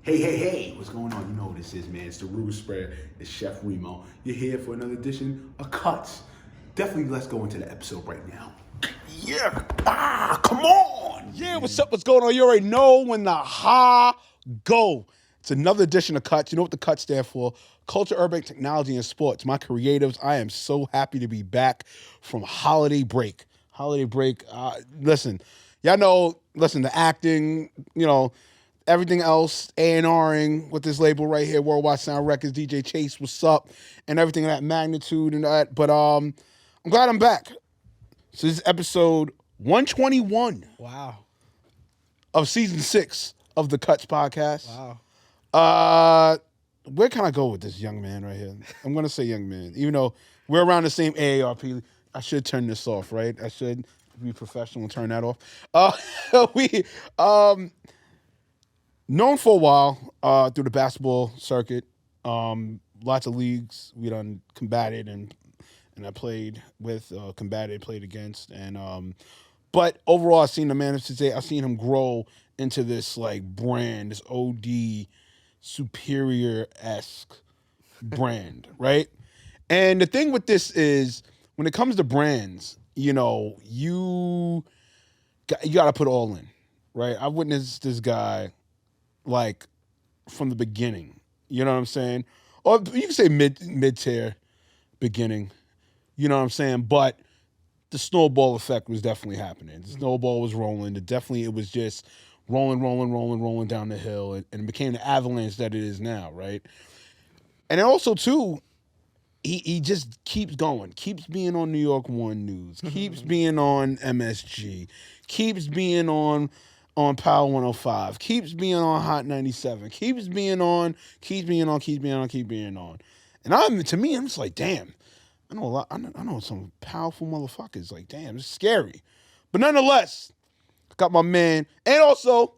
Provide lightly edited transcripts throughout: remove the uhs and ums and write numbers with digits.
Hey, what's going on? You know what this is, man. It's the Rumor Spread. It's Chef Reemo. You're here for another edition of Cuts. Definitely let's go into the episode right now. Yeah, come on. Yeah, what's up? What's going on? You already know when the go. It's another edition of Cuts. You know what the Cuts stand for? Culture, urban technology, and sports. My creatives, I am so happy to be back from holiday break. Listen, y'all know, the acting, everything else, A&Ring with this label right here, Worldwide Sound Records, DJ Chase, what's up, and everything of that magnitude and that. But I'm glad I'm back. So this is episode 121. Wow. Of season 6 of the Cuts podcast. Wow. Where can I go with this young man right here? I'm going to say young man, even though we're around the same AARP. I should turn this off, right? I should be professional and turn that off. We known for a while through the basketball circuit. Lots of leagues we done combated and I played with, combated, played against, and but overall I've seen the man today. I've seen him grow into this like brand, this OD superior-esque brand, right? And the thing with this is when it comes to brands, you got to put all in, right? I witnessed this guy like from the beginning, you know what I'm saying? Or you can say mid-tier beginning, you know what I'm saying? But the snowball effect was definitely happening. The snowball was rolling. It was just rolling down the hill, and it became the avalanche that it is now, right? And then also, too, he just keeps going, keeps being on New York One News, keeps being on MSG, keeps being on Power 105, keeps being on Hot 97, keeps being on. And to me, I'm just like, damn, I know a lot. I know some powerful motherfuckers. Like, damn, it's scary. But nonetheless, got my man, and also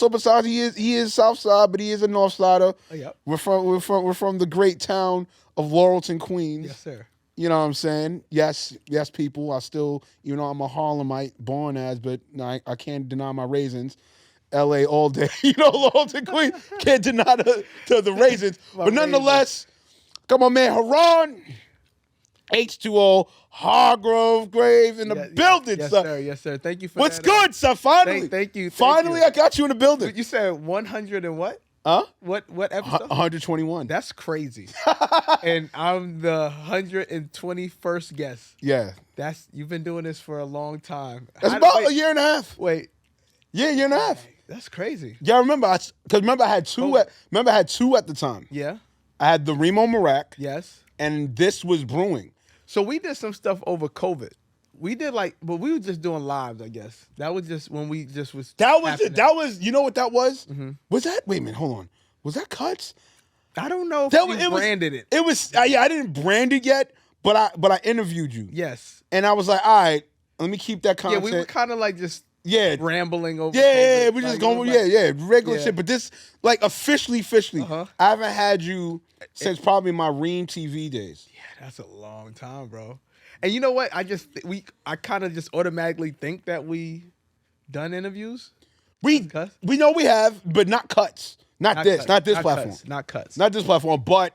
besides he is South Side, but he is a North Sider. Oh, yep. We're from the great town of Laurelton, Queens. Yes, sir. You know what I'm saying? Yes, people. I still, I'm a Harlemite, born as, but I can't deny my raisins. LA all day. Laurelton, Queens. Can't deny the raisins. But nonetheless, got my man Haron, H2O, Hargrave in the building, yes, son. Sir. Yes, sir. Thank you for What's that. good, son? Finally. Thank you. Finally, I got you in the building. You said 100 and what? Huh? What episode? 121. That's crazy. And I'm the 121st guest. Yeah. You've been doing this for a long time. That's about a year and a half. Wait. Yeah, year and a half. That's crazy. Yeah, I remember. I had two. Remember, I had two at the time. Yeah. I had the Reemo Meerak. Yes. And this was brewing. So we did some stuff over COVID. We did but we were just doing lives, I guess. That was just when we just was. That was. You know what that was? Mm-hmm. Was that? Wait a minute. Hold on. Was that Cuts? I don't know if you branded it. It was. I didn't brand it yet, but I interviewed you. Yes. And I was like, all right, let me keep that content. Yeah, we were kind of like just. Yeah, rambling over. Yeah, we're just going. Regular shit. But this, like, officially, uh-huh. I haven't had you since probably my Reem TV days. Yeah, that's a long time, bro. And you know what? I kind of just automatically think that we done interviews. We know we have, but not Cuts. Not this platform. Not Cuts. Not this platform, but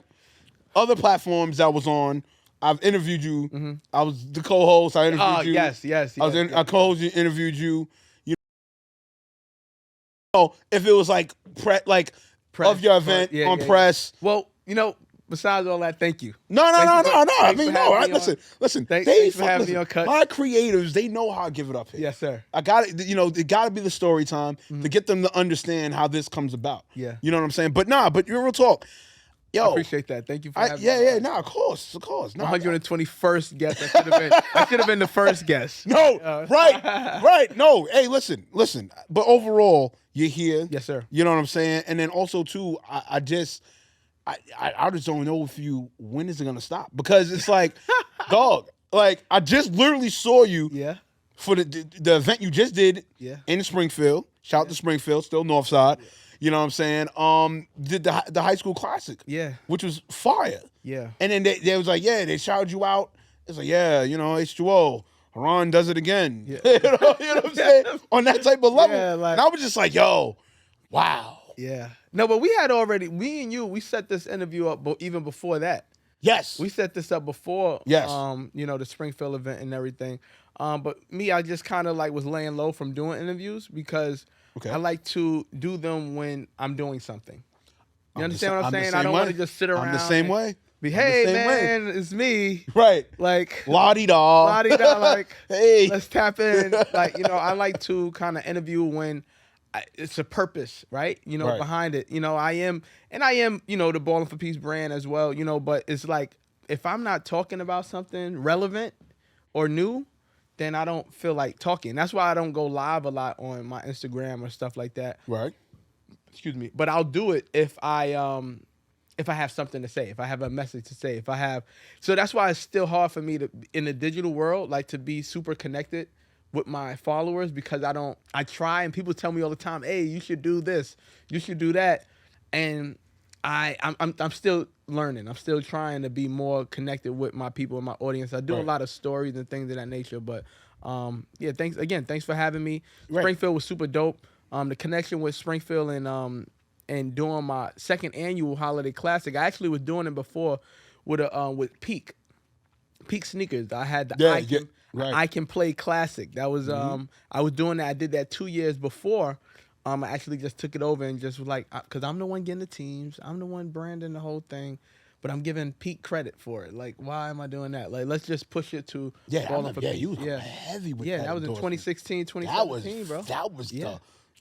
other platforms that was on. I've interviewed you. Mm-hmm. I was the co-host. I interviewed you. Yes. I co-hosted you, interviewed you. If it was like press, of your event on press. Well, besides all that, thank you. No. I mean, no. Listen. Thanks for having me on Cuts. My creators, they know how I give it up here. Yes, sir. I got it. It got to be the story time to get them to understand how this comes about. Yeah. You know what I'm saying? But you're real talk. Yo, I appreciate that. Thank you for having me. Yeah. No, of course. No, 121st guest. I should have been the first guest. No, right. No, hey, listen. But overall, you're here. Yes, sir. You know what I'm saying? And then also too, I just don't know when is it gonna stop? Because it's like, dog, like I just literally saw you for the event you just did in Springfield. Shout out to Springfield, still North Side. Yeah. You know what I'm saying? Did the high school classic. Yeah. Which was fire. Yeah. And then they was like, they shouted you out. It's like, H2O. Haron does it again. Yeah. you know what I'm saying? On that type of level. Yeah, and I was just like, yo, wow. Yeah. No, but we had already, me and you, we set this interview up even before that. Yes. We set this up before, Yes. the Springfield event and everything. But me, I just kind of like was laying low from doing interviews because Okay. I like to do them when I'm doing something. You understand what I'm the saying? same I don't way. want to just sit around. I'm the same and way. Be, I'm the hey same way. man, it's me. Right. Like La-di-da. la-di-da, like Hey. let's tap in. Like, I like to kind of interview when it's a purpose, right? Right. Behind it. I am, the Ballin for Peace brand as well, but it's like, if I'm not talking about something relevant or new, then I don't feel like talking. That's why I don't go live a lot on my Instagram or stuff like that. Right. Excuse me. But I'll do it if I have something to say, if I have a message to say, so that's why it's still hard for me to, in the digital world, like to be super connected with my followers, because I try, and people tell me all the time, hey, you should do this, you should do that. And I'm still learning. I'm still trying to be more connected with my people and my audience. I do a lot of stories and things of that nature, but thanks for having me. Right. Springfield was super dope. The connection with Springfield and doing my second annual holiday classic. I actually was doing it before with Peak Sneakers. I had the I Can Play Classic. That was I was doing that. I did that 2 years before. I actually just took it over and just was like, because I'm the one getting the teams, I'm the one branding the whole thing, but I'm giving Pete credit for it. Like, why am I doing that? Like, let's just push it to Ballin for Pete. You was heavy with that. That was in 2016, 2017, bro. That was Yeah.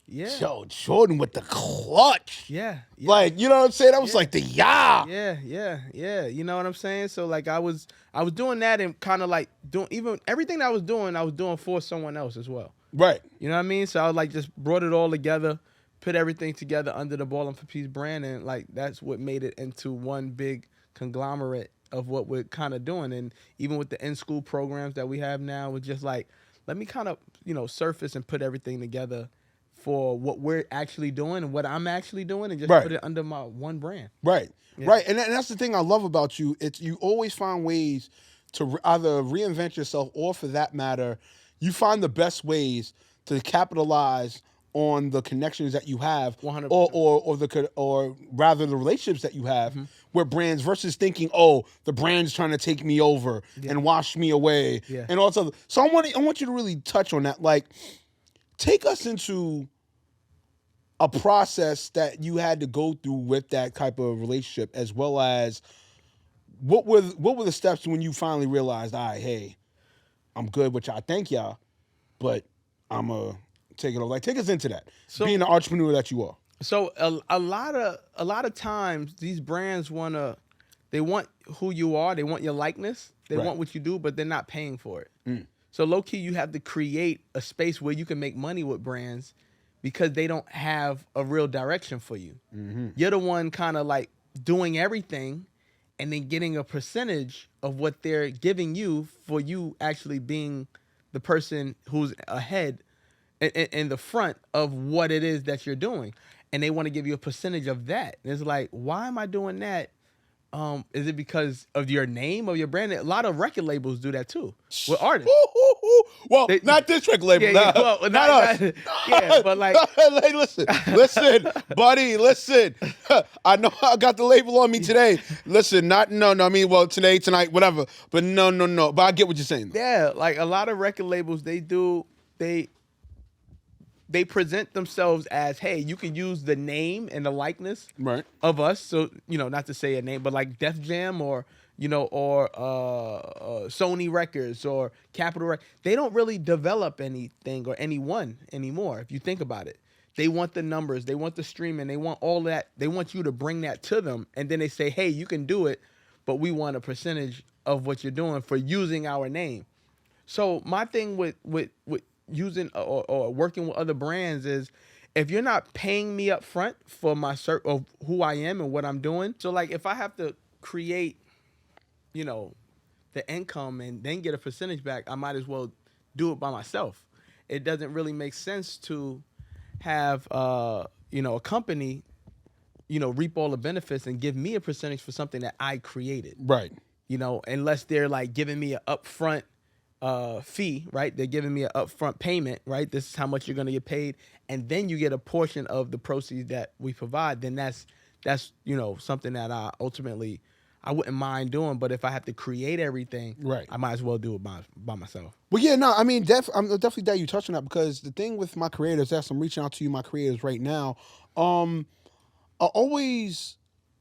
Yo, Jordan with the clutch. Yeah. Like, you know what I'm saying? That was like the Yeah. You know what I'm saying? So like I was doing that and kind of like doing even everything that I was doing for someone else as well. Right. You know what I mean? So I like just brought it all together, put everything together under the Ballin for Peace brand, and like that's what made it into one big conglomerate of what we're kind of doing. And even with the in-school programs that we have now, it's just like, let me kind of, surface and put everything together for what we're actually doing and what I'm actually doing, and just put it under my one brand. Right. And that's the thing I love about you. It's you always find ways to either reinvent yourself, or for that matter, you find the best ways to capitalize on the connections that you have, 100%. or rather the relationships that you have with brands, versus thinking, oh, the brand's trying to take me over and wash me away and all this other. So I want you to really touch on that. Like, take us into a process that you had to go through with that type of relationship, as well as what were the steps when you finally realized, all right, hey, I'm good with y'all. Thank y'all, but I'm going to take it over. Like, take us into that. So, being the entrepreneur that you are. So a lot of times these brands they want who you are, they want your likeness, they want what you do, but they're not paying for it. So low key, you have to create a space where you can make money with brands, because they don't have a real direction for you. You're the one kind of like doing everything and then getting a percentage of what they're giving you for you actually being the person who's ahead in the front of what it is that you're doing. And they want to give you a percentage of that. And it's like, why am I doing that? Is it because of your name or your brand? A lot of record labels do that too with artists. Well, not this record label. Not us. Yeah, but like, hey, listen, buddy, listen. I know I got the label on me today. Listen, I mean, well, tonight, whatever. But no. But I get what you're saying. Yeah, like a lot of record labels, they present themselves as, hey, you can use the name and the likeness of us. So, not to say a name, but like Def Jam or Sony Records or Capitol Records. They don't really develop anything or anyone anymore, if you think about it. They want the numbers, they want the streaming, they want all that. They want you to bring that to them. And then they say, hey, you can do it, but we want a percentage of what you're doing for using our name. So my thing with using or working with other brands is, if you're not paying me up front for my of who I am and what I'm doing, so like if I have to create, the income and then get a percentage back, I might as well do it by myself. It doesn't really make sense to have a company, reap all the benefits and give me a percentage for something that I created. Right. Unless they're like giving me an upfront fee, right? They're giving me an upfront payment, right? This is how much you're going to get paid, and then you get a portion of the proceeds that we provide. Then that's something that I wouldn't mind doing. But if I have to create everything, Right. I might as well do it by myself. Well, yeah, no, I mean, I'm definitely glad you touched on that, because the thing with my creators, that's I'm reaching out to you, my creators, right now. I always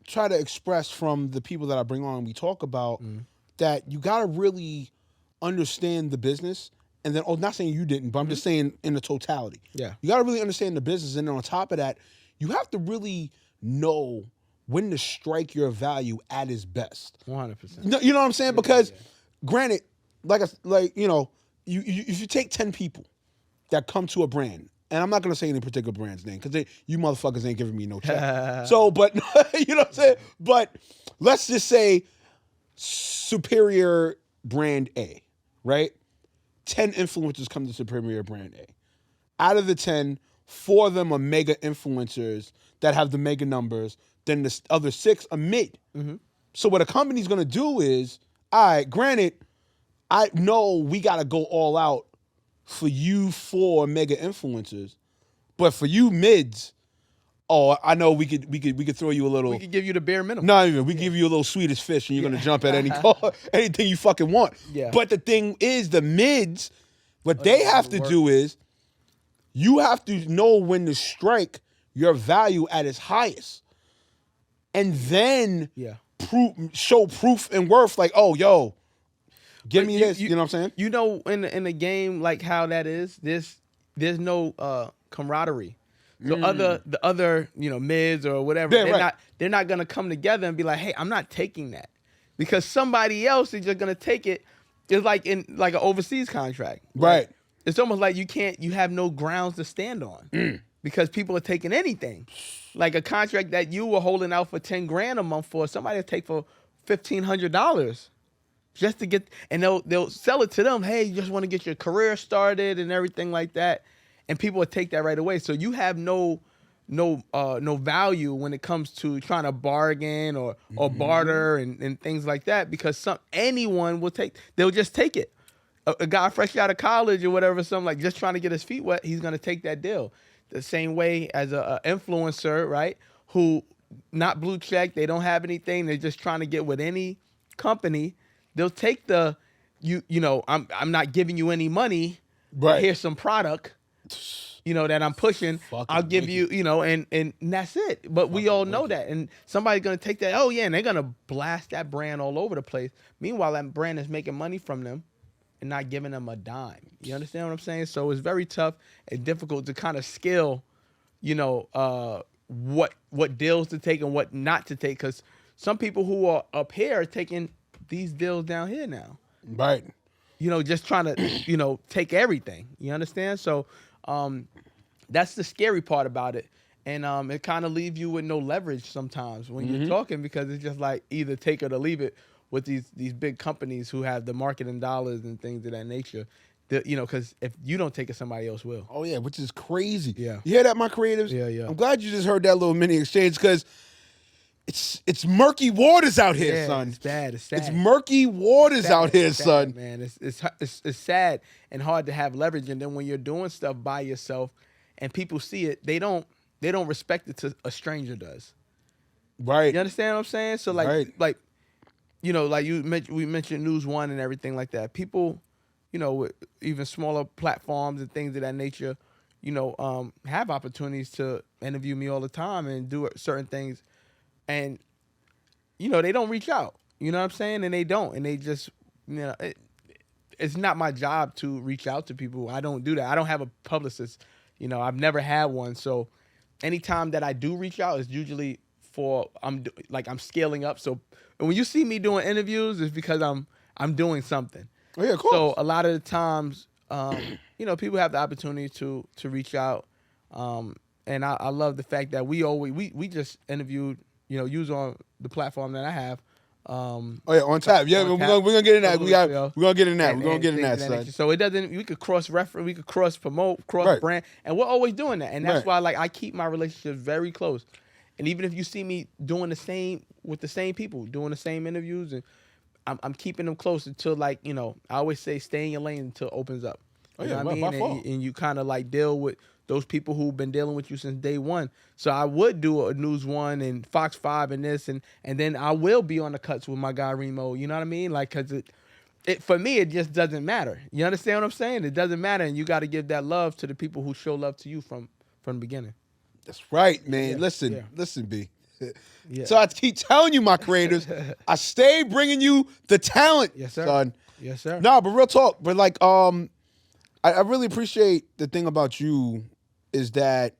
try to express from the people that I bring on, we talk about that you got to really understand the business, and then not saying you didn't, but I'm just saying in the totality. Yeah. You got to really understand the business, and then on top of that, you have to really know when to strike your value at its best. 100%. You know what I'm saying? Because granted, if you take 10 people that come to a brand, and I'm not gonna say any particular brand's name because you motherfuckers ain't giving me no check. So, but you know what I'm saying? But let's just say Superior Brand A, right? 10 influencers come to Superior Brand A. Out of the 10, 4 of them are mega influencers that have the mega numbers. Then the other 6 are mid. Mm-hmm. So what a company's gonna do is, all right, granted, I know we gotta go all out for you 4 mega influencers, but for you mids, I know we could throw you a little. We could give you the bare minimum. Not even. We give you a little Swedish fish, and you're gonna jump at anything you fucking want. Yeah. But the thing is, the mids, what they have to do is, you have to know when to strike your value at its highest, and then show proof and worth. Like, oh, yo, give me this. You know what I'm saying? You know, in a game like how that is, there's no camaraderie. So the other mids or whatever, they're not gonna come together and be like, hey, I'm not taking that, because somebody else is just gonna take it. It's like in an overseas contract, right? It's almost like you have no grounds to stand on because people are taking anything. Like a contract that you were holding out for $10,000 a month for, somebody will take for $1,500 just to get, and they'll sell it to them. Hey, you just want to get your career started and everything like that. And people will take that right away. So you have no value when it comes to trying to bargain or barter and things like that, because anyone they'll just take it. A guy fresh out of college or whatever, something like just trying to get his feet wet, he's gonna take that deal. The same way as a influencer, right? Who not blue check, they don't have anything, they're just trying to get with any company. They'll take I'm not giving you any money. Right. Here's some product. That I'm pushing. I'll give you, and that's it. But we all know that. And somebody's going to take that, and they're going to blast that brand all over the place. Meanwhile, that brand is making money from them and not giving them a dime. You understand what I'm saying? So it's very tough and difficult to kind of scale, what deals to take and what not to take. Because some people who are up here are taking these deals down here now. Right. Just trying to, take everything. You understand? So, that's the scary part about it. And it kind of leaves you with no leverage sometimes when you're talking, because it's just like either take it or leave it with these big companies who have the marketing dollars and things of that nature. Because if you don't take it, somebody else will. Oh, yeah, which is crazy. Yeah. You hear that, my creatives? Yeah. I'm glad you just heard that little mini exchange, because it's murky waters out here, son. It's bad. It's sad. It's murky waters out here, son. Man, it's sad and hard to have leverage. And then when you're doing stuff by yourself and people see it, they don't respect it to a stranger does. Right. You understand what I'm saying? So like we mentioned News One and everything like that. People, with even smaller platforms and things of that nature, have opportunities to interview me all the time and do certain things. And, they don't reach out. You know what I'm saying? And they don't. And they just, it's not my job to reach out to people. I don't do that. I don't have a publicist. I've never had one. So anytime that I do reach out, it's usually I'm scaling up. So when you see me doing interviews, it's because I'm doing something. Oh, yeah, of course. So a lot of the times, people have the opportunity to reach out. And I love the fact that we just interviewed, use on the platform that I have. On tap. Yeah, we're gonna get in that. We're gonna get in that. We're gonna get in that, son. So it doesn't. We could cross reference. We could cross promote, cross brand, and we're always doing that. And that's why, I keep my relationships very close. And even if you see me doing the same with the same people, doing the same interviews, and I'm keeping them close until like, you know, I always say stay in your lane until it opens up. Oh, You yeah, know what I by mean? far. And you kind of like deal with those people who've been dealing with you since day one. So I would do a News One and Fox 5 and this, and then I will be on the cuts with my guy Reemo. You know what I mean? Like, cause it for me, it just doesn't matter. You understand what I'm saying? It doesn't matter, and you got to give that love to the people who show love to you from the beginning. That's right, man. Yeah, Listen, yeah. listen, B. Yeah. So I keep telling you, my creators, I stay bringing you the talent, Yes, sir. son. Yes, sir. No, but real talk. But like, I really appreciate the thing about you is that,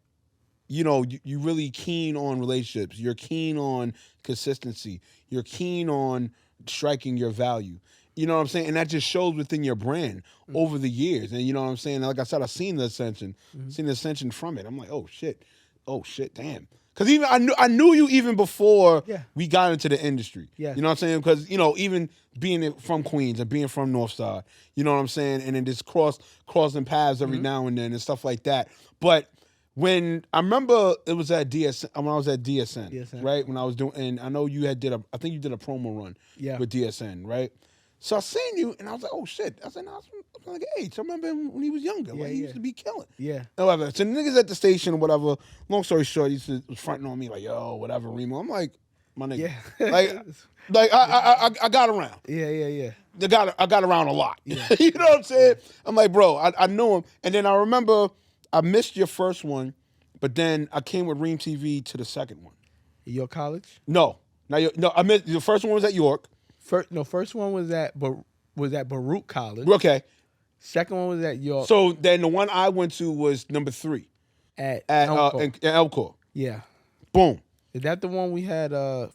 you know, you really keen on relationships. You're keen on consistency. You're keen on striking your value. You know what I'm saying? And that just shows within your brand over the years. And you know what I'm saying? And like I said, I've seen the ascension from it. I'm like, oh shit, damn. Because even I knew you even before we got into the industry. Yeah. You know what I'm saying? Because, you know, even being from Queens and being from Northside, you know what I'm saying? And then just crossing paths every now and then and stuff like that. But when I remember it was at DSN, when I was at DSN, right? When I was doing, and I know you I think you did a promo run with DSN, right? So I seen you and I was like, oh shit. I said, no, I was like H. I remember him when he was younger. Like, he used to be killing. Yeah. However, so the niggas at the station or whatever, long story short, he was fronting on me like, yo, whatever, Reemo. I'm like, my nigga. Yeah. like I got around. Yeah. I got around a lot. Yeah. You know what I'm saying? I'm like, bro, I knew him. And then I remember I missed your first one, but then I came with Reem TV to the second one. York College? No, I missed the first one was at York. First one was at Baruch College. Okay. Second one was at York. So then the one I went to was number 3 at Elcor. Yeah. Boom. Is that the one we had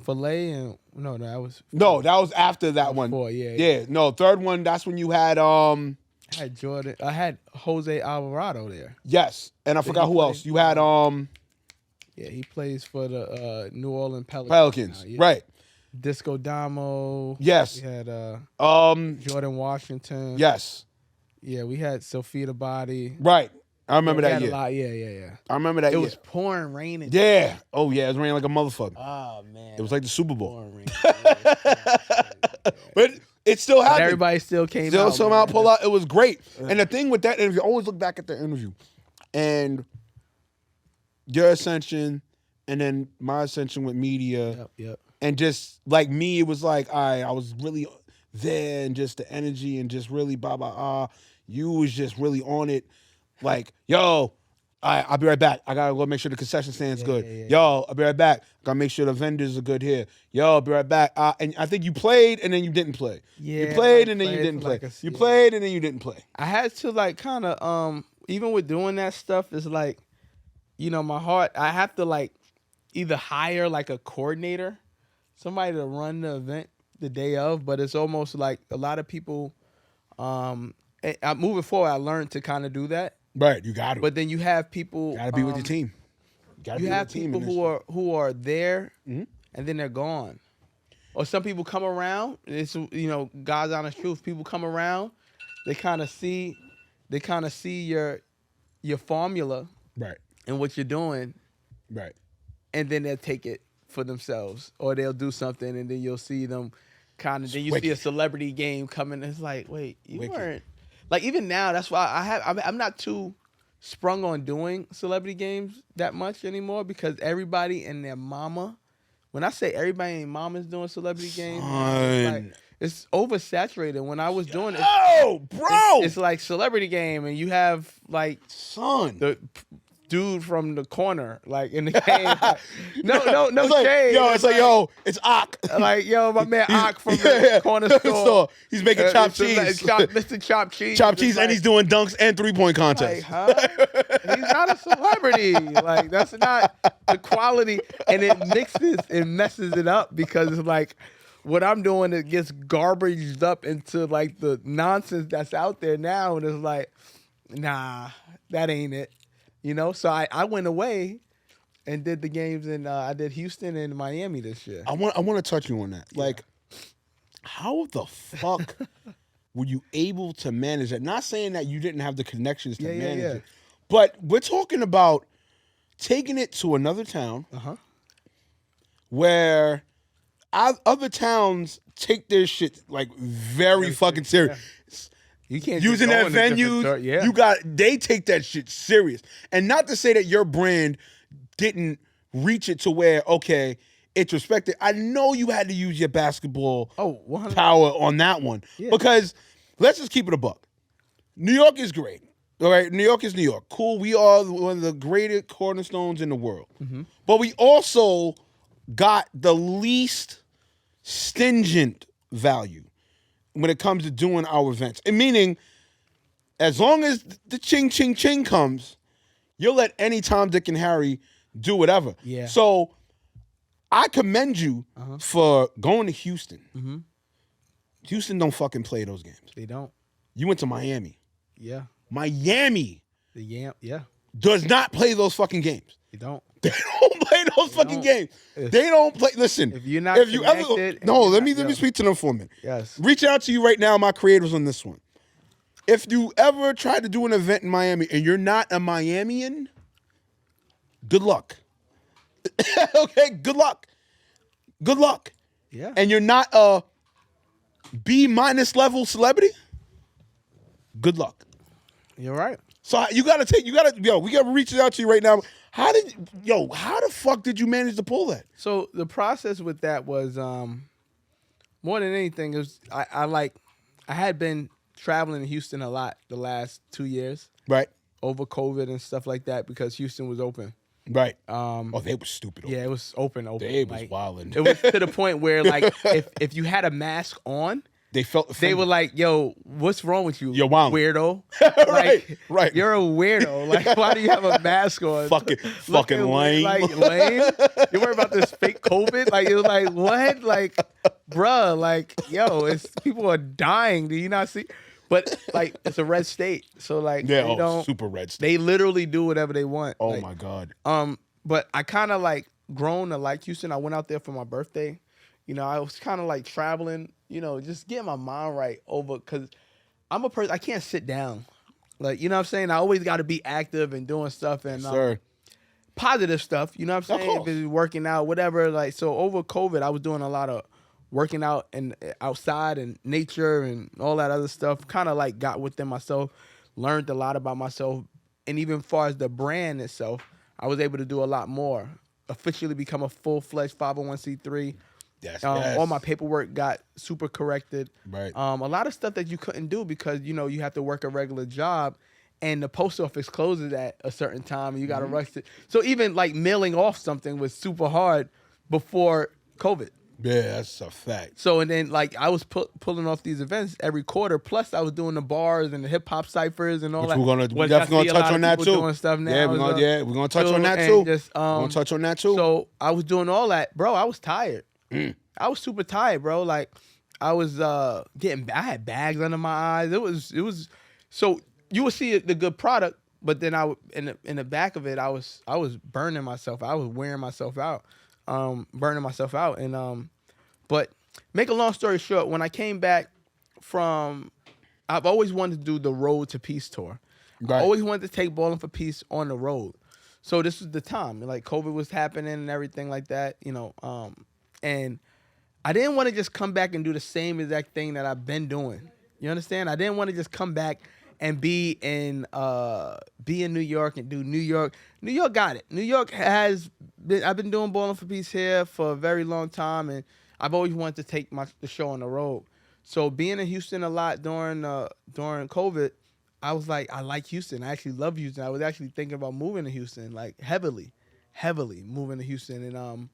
filet and no, that was No, that was after that one. 4, yeah. No, third one, that's when you had I had Jordan. I had Jose Alvarado there. yes. And I forgot who else. You had yeah, he plays for the New Orleans Pelicans. now, yeah. Right. Disco Damo. Yes. We had Jordan Washington. Yes. Yeah, we had Sophia the Body. Right. I remember We that had year. a lot. Yeah. I remember that It year. was pouring raining. Yeah. Oh yeah, it was raining like a motherfucker. Oh man. It was like the Super Bowl. Pouring raining. Yeah. But it still happened. But everybody still came still out. somehow man. pull out. It was great. And the thing with that interview, always look back at the interview. And your ascension and then my ascension with media. Yep. And just like me, it was like, I was really there and just the energy and just really you was just really on it. Like, yo, I'll be right back. I gotta go make sure the concession stand's good. Yo, I'll be right back. Gotta make sure the vendors are good here. Yo, I'll be right back. And I think you played and then you didn't play. Yeah, you played like and then you played didn't for play. like a- You yeah. played and then you didn't play. I had to like kind of even with doing that stuff, it's like, you know, my heart. I have to like either hire like a coordinator, somebody to run the event the day of, but it's almost like a lot of people. Moving forward, I learned to kind of do that. Right, you got to. But then you have people. Gotta be with your team. You have people who are there and then they're gone. Or some people come around. It's, you know, God's honest truth. People come around. They kind of see your formula, right, and what you're doing, right, and then they'll take it for themselves, or they'll do something, and then you'll see them kind of. Then you see a celebrity game coming. It's like, wait, you weren't. Like even now, that's why I'm not too sprung on doing celebrity games that much anymore because everybody and their mama. When I say everybody and their mama's doing celebrity games, it's oversaturated. When I was doing it, it's like celebrity game, and you have like the dude from the corner, like in the game. No it's shade. It's Ock. Like, yo, my man Ock from the corner store. He's making chopped cheese. Mr. Chopped Cheese. Chopped cheese, and he's doing dunks and 3-point contests. Like, huh? He's not a celebrity. Like, that's not the quality. And it messes it up because it's like, what I'm doing, it gets garbaged up into like the nonsense that's out there now. And it's like, nah, that ain't it. You know, so I went away and did the games in I did Houston and Miami this year. I want to touch you on that. Yeah. Like, how the fuck were you able to manage that? Not saying that you didn't have the connections to manage it, but we're talking about taking it to another town where other towns take their shit like very fucking serious. You can't Using just their go in a different venues, they take that shit serious. And not to say that your brand didn't reach it to where, okay, it's respected. I know you had to use your basketball 100%. power on that one. Because let's just keep it a buck. New York is great. All right, New York is New York. Cool. We are one of the greatest cornerstones in the world. But we also got the least stingent value when it comes to doing our events. And meaning, as long as the ching, ching, ching comes, you'll let any Tom, Dick, and Harry do whatever. Yeah. So I commend you for going to Houston. Houston don't fucking play those games. They don't. You went to Miami. Yeah. Miami Yeah. does not play those fucking games. They don't. They don't play those fucking games. They don't play. Listen, If you're not let me speak to them for a minute. Yes. Reach out to you right now, my creators on this one. If you ever try to do an event in Miami and you're not a Miamian, good luck. Okay, good luck. Good luck. Yeah. And you're not a B- level celebrity, good luck. You're right. So we gotta reach out to you right now. How the fuck did you manage to pull that? So the process with that was more than anything, it was I had been traveling to Houston a lot the last 2 years. Right. Over COVID and stuff like that because Houston was open. Right. They were stupid open. Yeah, it was open. They was wilding. It was to the point where like if you had a mask on, they felt offended. They were like, "Yo, what's wrong with you, you're wild, weirdo? right. You're a weirdo. Like, why do you have a mask on? fucking lame. Like lame. You worry about this fake COVID? Like it was like what? Like, bruh, like yo, people are dying. Do you not see? But like it's a red state, so like super red state. They literally do whatever they want. Oh my god. But I kind of like grown to like Houston. I went out there for my birthday. You know, I was kind of like traveling. You know, just getting my mind right over because I'm a person. I can't sit down. Like you know what I'm saying. I always got to be active and doing stuff and positive stuff. You know what I'm saying. If it's working out, whatever. Like so over COVID, I was doing a lot of working out and outside and nature and all that other stuff, kind of like got within myself, learned a lot about myself. And even as far as the brand itself, I was able to do a lot more, officially become a full-fledged 501c3. Yes, All my paperwork got super corrected. Right. A lot of stuff that you couldn't do because, you know, you have to work a regular job and the post office closes at a certain time and you got to rush it. So even like mailing off something was super hard before COVID. Yeah, that's a fact. So, and then, like, I was pulling off these events every quarter. Plus, I was doing the bars and the hip-hop ciphers and all that. We're definitely going to touch on that, too. Doing stuff now. Yeah, we're going to touch on that, too. We're going to touch on that, too. So, I was doing all that. Bro, I was tired. I was super tired, bro. Like, I was I had bags under my eyes. It was, so you would see the good product, but then in the back of it, I was burning myself. I was wearing myself out. Burning myself out. And but make a long story short, when I came back I've always wanted to do the Road to Peace tour. Right. I always wanted to take Ballin' for Peace on the road. So this was the time. Like COVID was happening and everything like that, you know. And I didn't want to just come back and do the same exact thing that I've been doing. You understand? I didn't want to just come back and be in New York and do New York. New York got it. New York I've been doing Ballin' for Peace here for a very long time, and I've always wanted to take the show on the road. So being in Houston a lot during COVID, I was like, I like Houston. I actually love Houston. I was actually thinking about moving to Houston, like heavily moving to Houston, and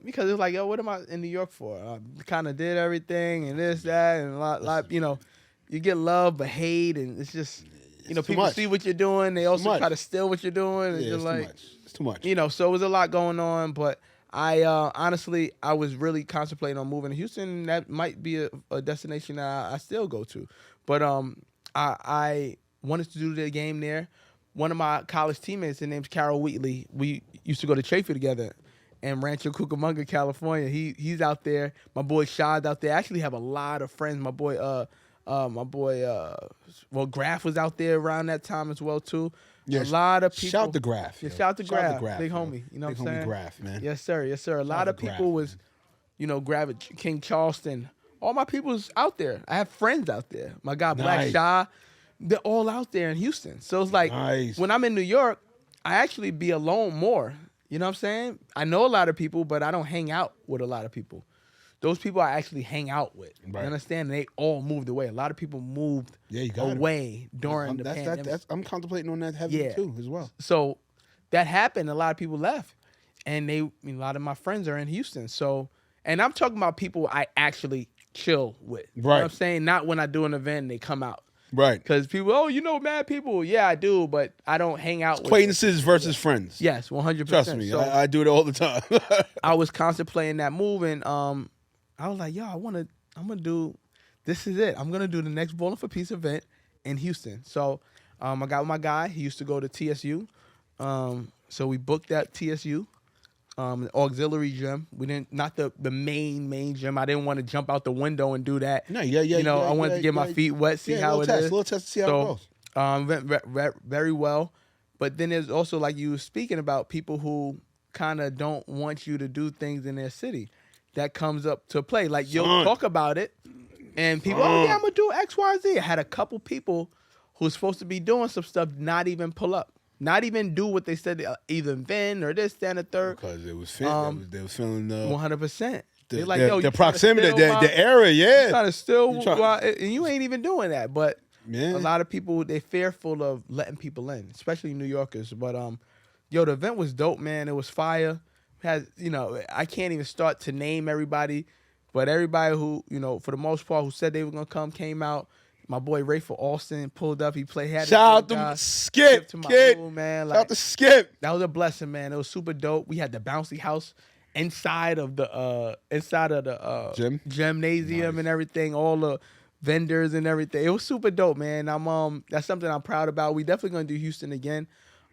because it was like, yo, what am I in New York for? I kind of did everything and this, that, and a lot, you know. You get love but hate, and it's just, you know, people see what you're doing. They also try to steal what you're doing. And it's like, it's too much. You know, so it was a lot going on. But I honestly, I was really contemplating on moving to Houston. And that might be a destination that I still go to. But I wanted to do the game there. One of my college teammates, his name's Carol Wheatley. We used to go to Chafee together in Rancho Cucamonga, California. He's out there. My boy Shad out there. I actually have a lot of friends. My boy Graf was out there around that time as well too. Yeah, a lot of people. Shout to Graf. Yeah, shout to Graf, big homie. You know what I'm saying? Graf, man. Yes, sir. A lot of people was King Charleston. All my people's out there. I have friends out there. My guy Black Nice. Shaw, they're all out there in Houston. So it's like Nice. when I'm in New York, I actually be alone more. You know what I'm saying? I know a lot of people, but I don't hang out with a lot of people. Those people I actually hang out with. Right. You understand? They all moved away. A lot of people moved away during the pandemic. I'm contemplating on that heavy too as well. So that happened. A lot of people left, and a lot of my friends are in Houston. So, and I'm talking about people I actually chill with. You know what I'm saying? Not when I do an event and they come out. Right. Because people, mad people. Yeah, I do, but I don't hang out with acquaintances versus friends. Yes, 100%. Trust me, so, I do it all the time. I was contemplating that move, and I was like, I'm gonna do, this is it. I'm gonna do the next Ballin for Peace event in Houston. So I got with my guy. He used to go to TSU. So we booked that TSU. Auxiliary gym. We didn't, not the main gym. I didn't want to jump out the window and do that. No, I wanted to get my feet wet, see how it is. Little test to see how it goes. Went very well. But then there's also, like you were speaking about, people who kind of don't want you to do things in their city. That comes up to play. Like, you'll talk about it, and people, I'm going to do X, Y, Z. I had a couple people who's supposed to be doing some stuff not even pull up. Not even do what they said, either vent or this, that, and the third. Because it was feeling, they was feeling 100%. They're like, the proximity, the area, you trying to steal, and you ain't even doing that. But a lot of people, they fearful of letting people in, especially New Yorkers. But the event was dope, man. It was fire. I can't even start to name everybody, but everybody who, for the most part, who said they were gonna come came out. My boy Rayful Austin pulled up. He played. Shout out to Skip, to my kid. room, man. Shout out to Skip. That was a blessing, man. It was super dope. We had the bouncy house inside of the gymnasium and everything. All the vendors and everything. It was super dope, man. That's something I'm proud about. We definitely gonna do Houston again.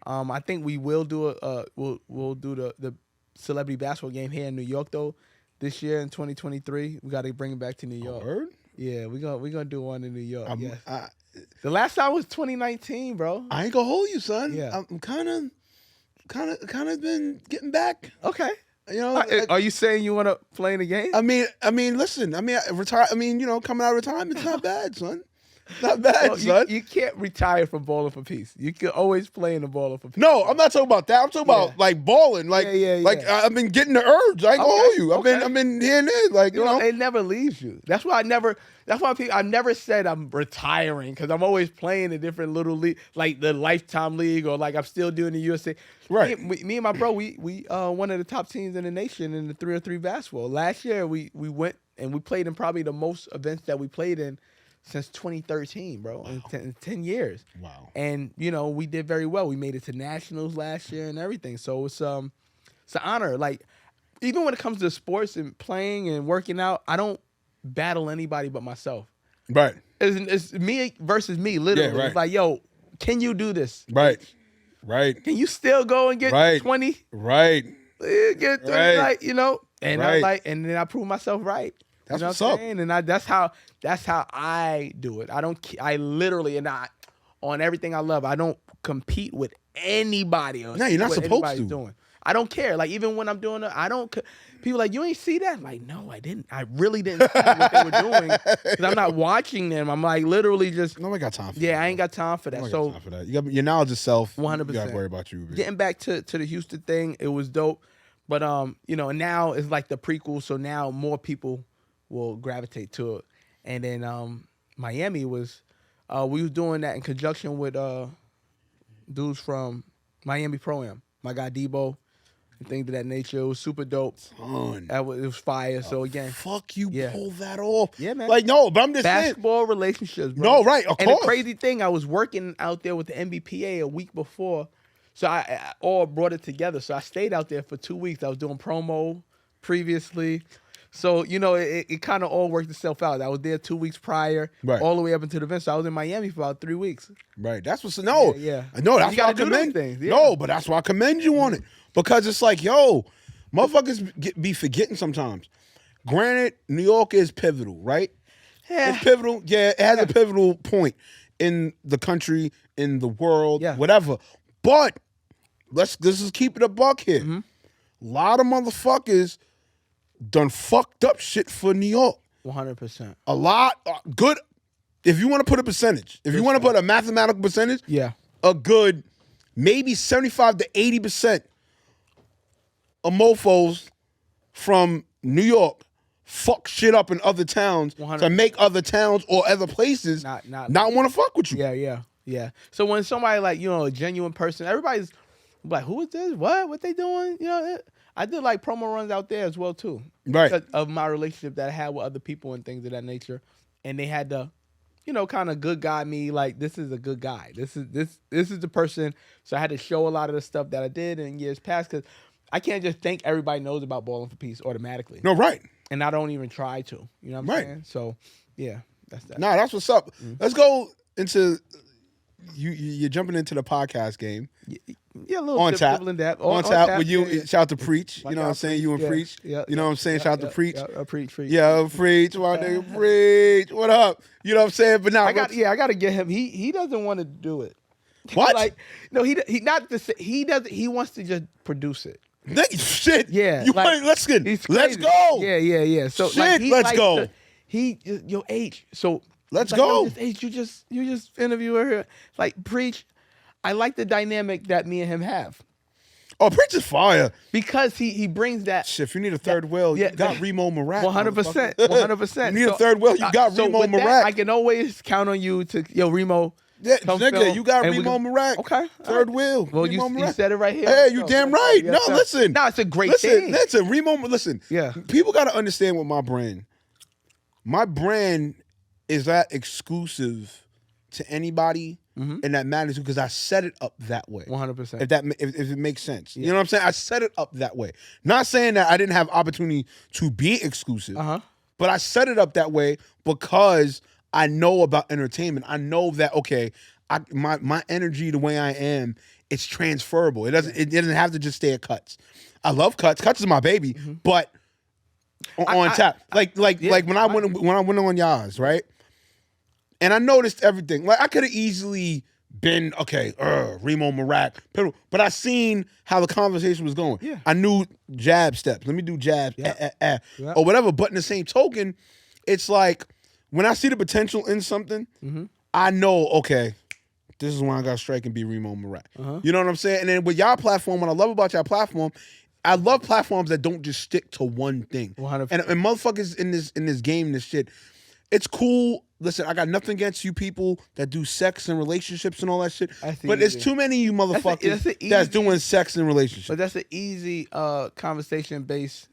I think we will do we'll do the celebrity basketball game here in New York though this year in 2023. We got to bring it back to New York. Word? Yeah, we're gonna do one in New York. Yes. The last time was 2019, bro. I ain't gonna hold you, son. Yeah. I'm kind of been getting back. Okay. Are you saying you want to play in the game? I mean, listen. Retire. Coming out of retirement, it's not bad, son. Not bad, son. You can't retire from Ballin for Peace. You can always play in the Ballin for Peace. No, I'm not talking about that. I'm talking about like balling. Like, like I've been getting the urge. I ain't gonna hold you. I've been here and there. Like, it never leaves you. That's why I never said I'm retiring, because I'm always playing in different little league, like the Lifetime League, or like I'm still doing the USA. Right. Me and my bro, we one of the top teams in the nation in the 3-on-3 basketball. Last year we went and we played in probably the most events that we played in since 2013, bro. Wow. In 10 years. Wow. And we did very well. We made it to nationals last year and everything. So it's an honor. Like, even when it comes to sports and playing and working out, I don't battle anybody but myself. Right. It's me versus me, literally. Yeah, right. It's like, yo, can you do this? Right. Right. Can you still go and get 20? Right. Get 20, right. and I'm like, and then I prove myself right. That's what's up. And that's how I do it. I literally, and on everything I love, I don't compete with anybody else. No, you're not supposed to. Doing. I don't care. Like, even when I'm doing it, people are like, you ain't see that? I'm like, no, I didn't. I really didn't see what they were doing, because I'm not watching them. I'm like, literally just. Nobody got time for that. Yeah, I ain't got time for that. Nobody got time for that. Your knowledge of self. 100%. You got to worry about you. Getting back to the Houston thing, it was dope. But, now it's like the prequel, so now more people will gravitate to it. And then Miami was, we was doing that in conjunction with dudes from Miami Pro-Am. My guy Debo and things of that nature. It was super dope. It was fire. So again, fuck you, pull that off. Yeah, man. Like, no, but I'm just basketball saying. relationships, bro. No, right, of and course. The crazy thing, I was working out there with the NBPA a week before, so I all brought it together. So I stayed out there for 2 weeks. I was doing promo previously. So, it kind of all worked itself out. I was there 2 weeks prior, all the way up into the event. So I was in Miami for about 3 weeks. Right. That's what's, no. Yeah. No, that's why I commend things. Yeah. No, but that's why I commend you on it. Because it's like, yo, motherfuckers be forgetting sometimes. Granted, New York is pivotal, right? Yeah. It's pivotal. Yeah, it has a pivotal point in the country, in the world, whatever. But let's just keep it a buck here. Mm-hmm. A lot of motherfuckers done fucked up shit for New York. 100%. A lot good. If you want to put a percentage, if you want to put a mathematical percentage, a good maybe 75 to 80% of mofos from New York fuck shit up in other towns 100%. To make other towns or other places not want to fuck with you. Yeah. So when somebody like, a genuine person, everybody's like, who is this? What they doing? I did like promo runs out there as well too. Right. Because of my relationship that I had with other people and things of that nature. And they had to, kind of good guy me, like, this is a good guy. This is the person. So I had to show a lot of the stuff that I did in years past, because I can't just think everybody knows about Ballin for Peace automatically. No, right. And I don't even try to. You know what I'm saying? So, yeah, that's that. Nah, that's what's up. Mm-hmm. Let's go into you're jumping into the podcast game. Yeah, a little on tap. On tap with you. Yeah. Shout out to Preach. You know what I'm saying? You and Preach. Yeah. You know what I'm saying? Shout out to Preach. Preach. Yeah, Preach. My nigga Preach. What up? You know what I'm saying? But now I gotta get him. He doesn't want to do it. What? Like, no, he doesn't. He wants to just produce it. Shit. Yeah. Let's go. Yeah. So shit, let's go. Your H. So let's go. This H, you just interview her. Like, Preach. I like the dynamic that me and him have. Oh, Preach is fire. Because he brings that. Shit, if you need a third wheel, you got Reemo Meerak. 100%. 100%. You need a third wheel, you got Reemo Meerak. I can always count on you to, Reemo. Yeah, nigga, you got Reemo Meerak. Okay. Third wheel. Well, you said it right here. Hey, you damn right. No, listen. No, it's a great thing. Listen, Reemo, listen. Yeah. People got to understand what my brand is that exclusive to anybody and that matters, because I set it up that way. 100%. If it makes sense. Yeah. You know what I'm saying? I set it up that way. Not saying that I didn't have opportunity to be exclusive, but I set it up that way because I know about entertainment. I know that, okay, my energy, the way I am, it's transferable. It doesn't have to just stay at Cuts. I love Cuts. Cuts is my baby, but on tap. Like when I went on Yaz, right? And I noticed everything. Like, I could have easily been, okay, Reemo Meerak, but I seen how the conversation was going. Yeah. I knew jab steps. Let me do jab, or whatever. But in the same token, it's like, when I see the potential in something, I know, okay, this is when I got to strike and be Reemo Meerak. You know what I'm saying? And then with y'all platform, what I love about y'all platform, I love platforms that don't just stick to one thing. 100%. And motherfuckers in this game, this shit, it's cool. Listen, I got nothing against you people that do sex and relationships and all that shit. But there's too many of you motherfuckers that's doing sex and relationships. But that's an easy conversation-based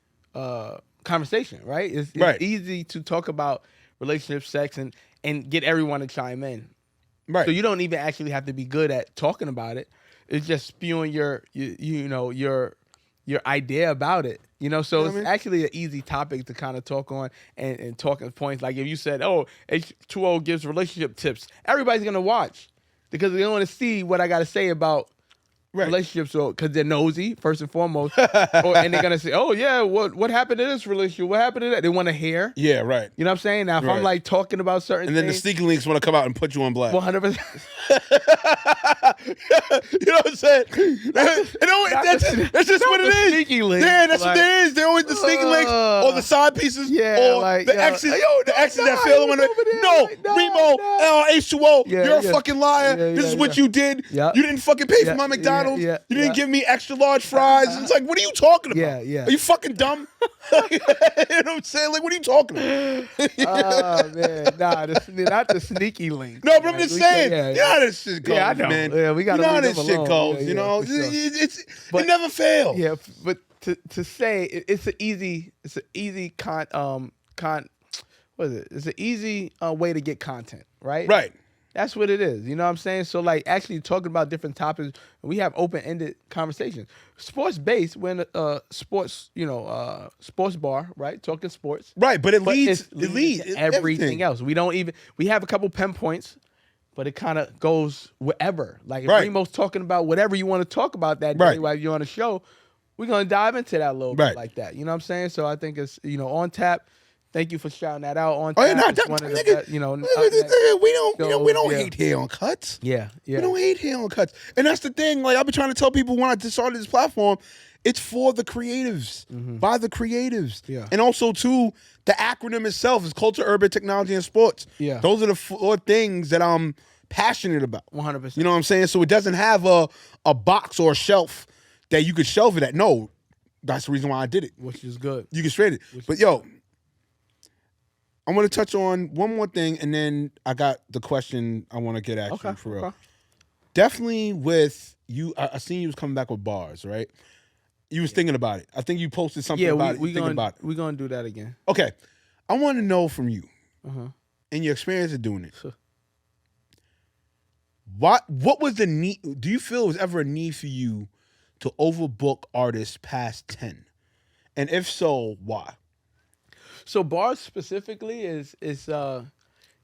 conversation, right? It's easy to talk about relationship, sex, and get everyone to chime in. Right. So you don't even actually have to be good at talking about it. It's just spewing your idea about it. So it's actually an easy topic to kind of talk on and talking points. Like, if you said, H2O gives relationship tips, everybody's gonna watch because they want to see what I got to say about relationships, because they're nosy first and foremost, and they're gonna say, "Oh yeah, what happened to this relationship? What happened to that?" They want to hear. Yeah, right. You know what I'm saying? Now, if I'm like talking about certain, and then things, the sneaky links want to come out and put you on blast. 100%. You know what I'm saying? That's just what it is. Sneaky links. Yeah, that's what it is. They're always the sneaky links or the side pieces, or the exes. The exes that fail when Reemo, H2O, you're a fucking liar. This is what you did. You didn't fucking pay for my McDonald's. You didn't give me extra large fries. It's like, what are you talking about? Are you fucking dumb? You know what I'm saying? Like, what are you talking about? Oh man, not the sneaky link. No, but I'm just saying. You know how this shit goes, I know. man. Yeah, we got. You know how this shit goes. You know, it never fails. Yeah, but to say it's an easy It's an easy way to get content, right? Right. That's what it is. You know what I'm saying? So, like, actually talking about different topics, we have open-ended conversations. Sports-based, when sports bar, right? Talking sports. Right, but it leads everything else. We have a couple pinpoints, but it kind of goes wherever. Like, if Reemo's talking about whatever you want to talk about that day while you're on the show, we're going to dive into that a little bit like that. You know what I'm saying? So I think it's, on tap. Thank you for shouting that out on tap. We don't hate here on Cuts. Yeah. We don't hate here on Cuts. And that's the thing. Like, I've been trying to tell people when I started this platform, It's for the creatives, by the creatives. Yeah. And also, too, the acronym itself is culture, urban, technology, and sports. Yeah. Those are the 4 things that I'm passionate about. 100%. You know what I'm saying? So it doesn't have a box or a shelf that you could shelve it at. No, that's the reason why I did it. Which is good. You can straight it. But yo, I want to touch on one more thing, and then I got the question I want to get at you for real. Okay. Definitely with you, I seen you was coming back with bars, right? You was thinking about it. I think you posted something about it. We're about it. going to do that again. Okay. I want to know from you, Uh-huh. in your experience of doing it, Sure. what was the need? Do you feel it was ever a need for you to overbook artists past 10? And if so, why? So bars specifically is a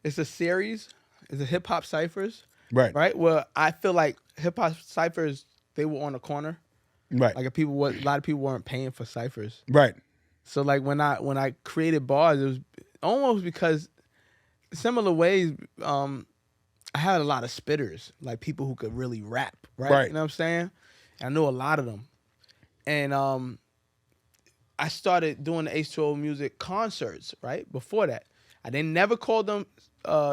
series. It's a hip hop ciphers. Right. Right. Well, I feel like hip hop ciphers, they were on the corner. Right. Like a lot of people weren't paying for ciphers. Right. So like when I created bars, it was almost because similar ways. I had a lot of spitters, like people who could really rap. Right. You know what I'm saying? And I know a lot of them. And I started doing the H2O music concerts, right? Before that. I didn't never call them